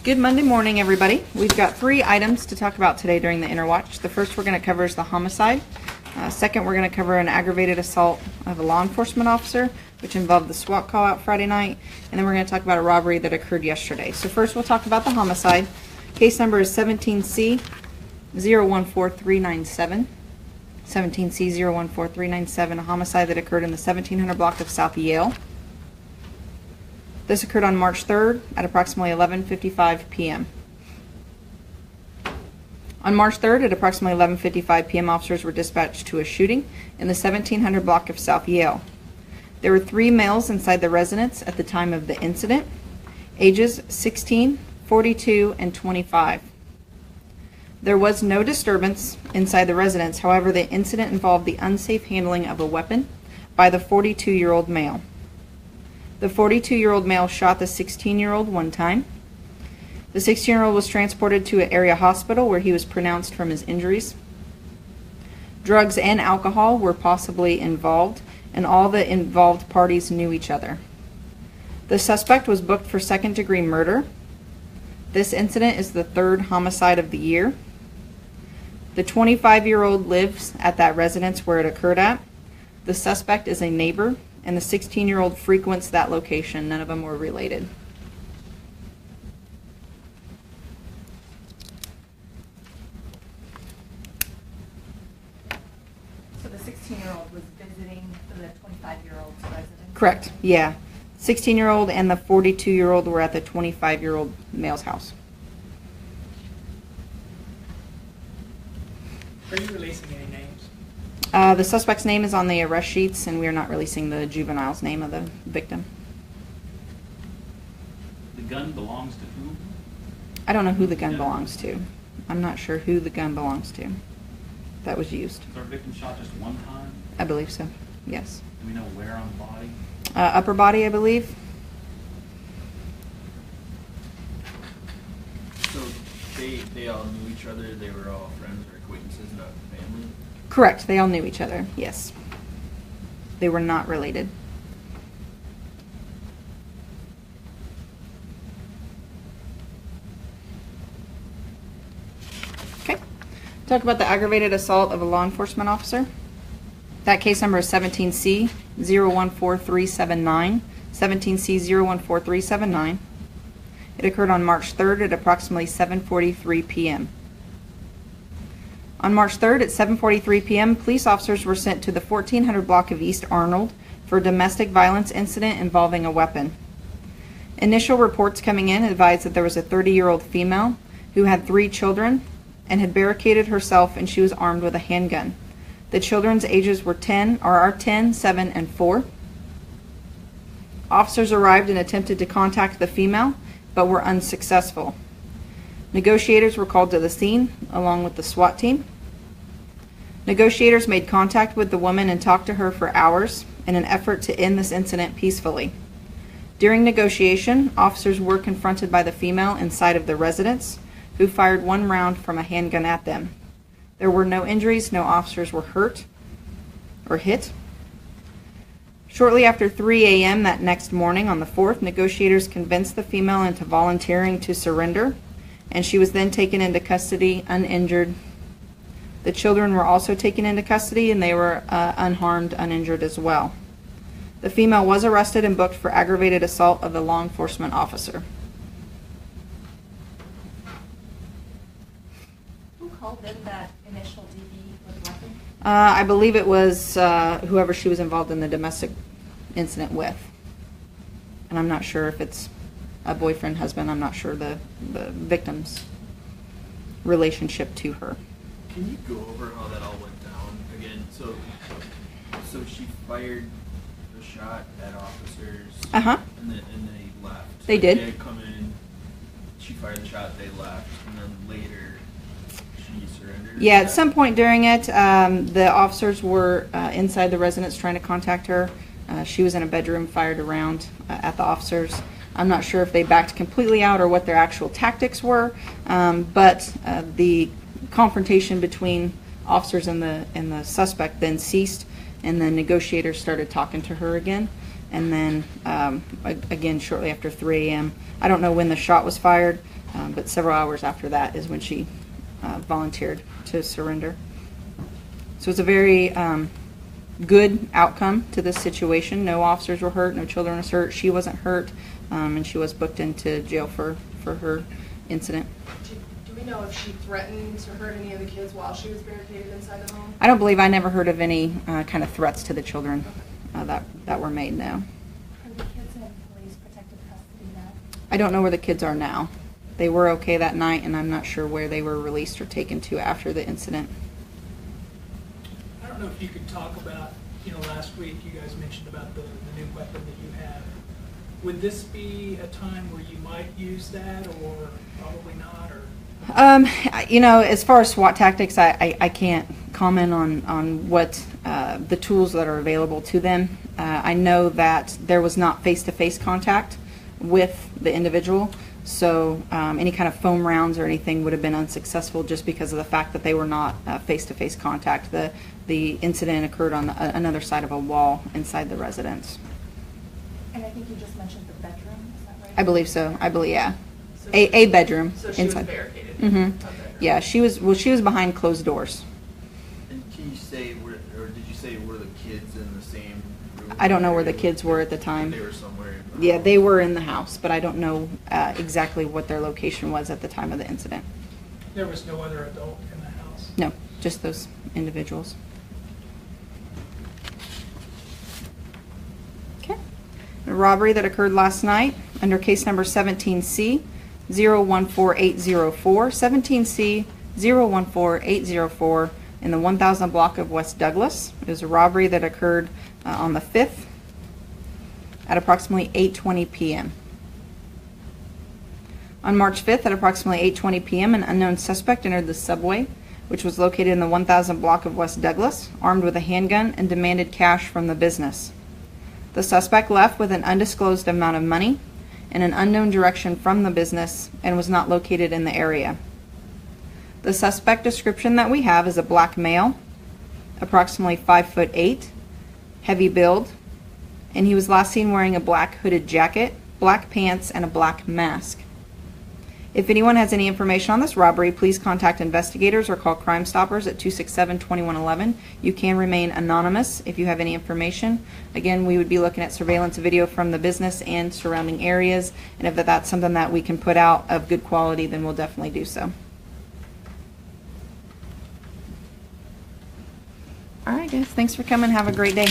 Good Monday morning, everybody. We've got 3 items to talk about today during the Interwatch. The first we're going to cover is the homicide. Second, we're going to cover an aggravated assault of a law enforcement officer, which involved the SWAT call out Friday night. And then we're going to talk about a robbery that occurred yesterday. So first we'll talk about the homicide. Case number is 17C 014397. 17C 014397, a homicide that occurred in the 1700 block of South Yale. This occurred on March 3rd at approximately 11:55 p.m. On March 3rd at approximately 11:55 p.m., officers were dispatched to a shooting in the 1700 block of South Yale. There were 3 males inside the residence at the time of the incident, ages 16, 42, and 25. There was no disturbance inside the residence. However, the incident involved the unsafe handling of a weapon by the 42-year-old male. The 42-year-old male shot the 16-year-old one time. The 16-year-old was transported to an area hospital where he was pronounced from his injuries. Drugs and alcohol were possibly involved, and all the involved parties knew each other. The suspect was booked for second-degree murder. This incident is the 3rd homicide of the year. The 25-year-old lives at that residence where it occurred at. The suspect is a neighbor, and the 16-year-old frequents that location. None of them were related. So the 16-year-old was visiting the 25-year-old's residence? Correct, yeah. 16-year-old and the 42-year-old were at the 25-year-old male's house. Are you releasing any names? The suspect's name is on the arrest sheets, and we are not releasing the juvenile's name of the victim. The gun belongs to who? I don't know who the gun belongs to. I'm not sure who the gun belongs to that was used. Was our victim shot just one time? I believe so, yes. Do we know where on the body? Upper body, I believe. So they all knew each other, they were all friends or acquaintances, not family? Correct, they all knew each other, yes. They were not related. Okay, talk about the aggravated assault of a law enforcement officer. That case number is 17C 014379. 17C 014379. It occurred on March 3rd at approximately 7:43 p.m. On March 3rd at 7:43 p.m., police officers were sent to the 1400 block of East Arnold for a domestic violence incident involving a weapon. Initial reports coming in advised that there was a 30-year-old female who had 3 children and had barricaded herself, and she was armed with a handgun. The children's ages were 10, 7, and 4. Officers arrived and attempted to contact the female, but were unsuccessful. Negotiators were called to the scene, along with the SWAT team. Negotiators made contact with the woman and talked to her for hours in an effort to end this incident peacefully. During negotiation, officers were confronted by the female inside of the residence, who fired 1 round from a handgun at them. There were no injuries, no officers were hurt or hit. Shortly after 3 a.m. that next morning on the 4th, negotiators convinced the female into volunteering to surrender, and she was then taken into custody uninjured. The children were also taken into custody, and they were unharmed, uninjured as well. The female was arrested and booked for aggravated assault of a law enforcement officer. Who called in that initial DV with a weapon? I believe it was whoever she was involved in the domestic incident with. And I'm not sure if it's a boyfriend, husband. I'm not sure the victim's relationship to her. Can you go over how that all went down again? So she fired the shot at officers. And they left. They did. They had come in. She fired the shot. They left, and then later she surrendered. Yeah, at some point during it, the officers were inside the residence trying to contact her. She was in a bedroom, fired around at the officers. I'm not sure if they backed completely out or what their actual tactics were, but the confrontation between officers and the suspect then ceased, and the negotiators started talking to her again. And then again, shortly after 3 a.m., I don't know when the shot was fired, but several hours after that is when she volunteered to surrender. So it's a very good outcome to this situation. No officers were hurt, no children was hurt. She wasn't hurt, and she was booked into jail for her incident. Do we know if she threatened to hurt any of the kids while she was barricaded inside the home? I never heard of any kind of threats to the children that were made, no. Are the kids in police protective custody now? I don't know where the kids are now. They were okay that night, and I'm not sure where they were released or taken to after the incident. I don't know if you could talk about, last week you guys mentioned about the new weapon that you have. Would this be a time where you might use that, or probably not? Or As far as SWAT tactics, I can't comment on what the tools that are available to them. I know that there was not face-to-face contact with the individual, so any kind of foam rounds or anything would have been unsuccessful just because of the fact that they were not face-to-face contact. The incident occurred on another side of a wall inside the residence. And I think you just mentioned the bedroom, is that right? I believe so. Yeah. So A bedroom So she inside. was barricaded? Mm-hmm. Okay. Yeah, she was behind closed doors. And can you say, or did you say were the kids in the same room? I don't know where the kids were at the time. They were somewhere. Yeah, they were in the house, but I don't know exactly what their location was at the time of the incident. there was no other adult in the house? No, just those individuals. Okay. A robbery that occurred last night under case number 17C 014804, 17C 014804 in the 1000 block of West Douglas. It was a robbery that occurred on the 5th at approximately 8:20 p.m. On March 5th at approximately 8:20 p.m., an unknown suspect entered the subway, which was located in the 1000 block of West Douglas, armed with a handgun and demanded cash from the business. The suspect left with an undisclosed amount of money in an unknown direction from the business and was not located in the area. The suspect description that we have is a black male, approximately 5'8", heavy build, and he was last seen wearing a black hooded jacket, black pants, and a black mask. If anyone has any information on this robbery, please contact investigators or call Crime Stoppers at 267-2111. You can remain anonymous if you have any information. Again, we would be looking at surveillance video from the business and surrounding areas, and if that's something that we can put out of good quality, then we'll definitely do so. All right, guys. Thanks for coming. Have a great day.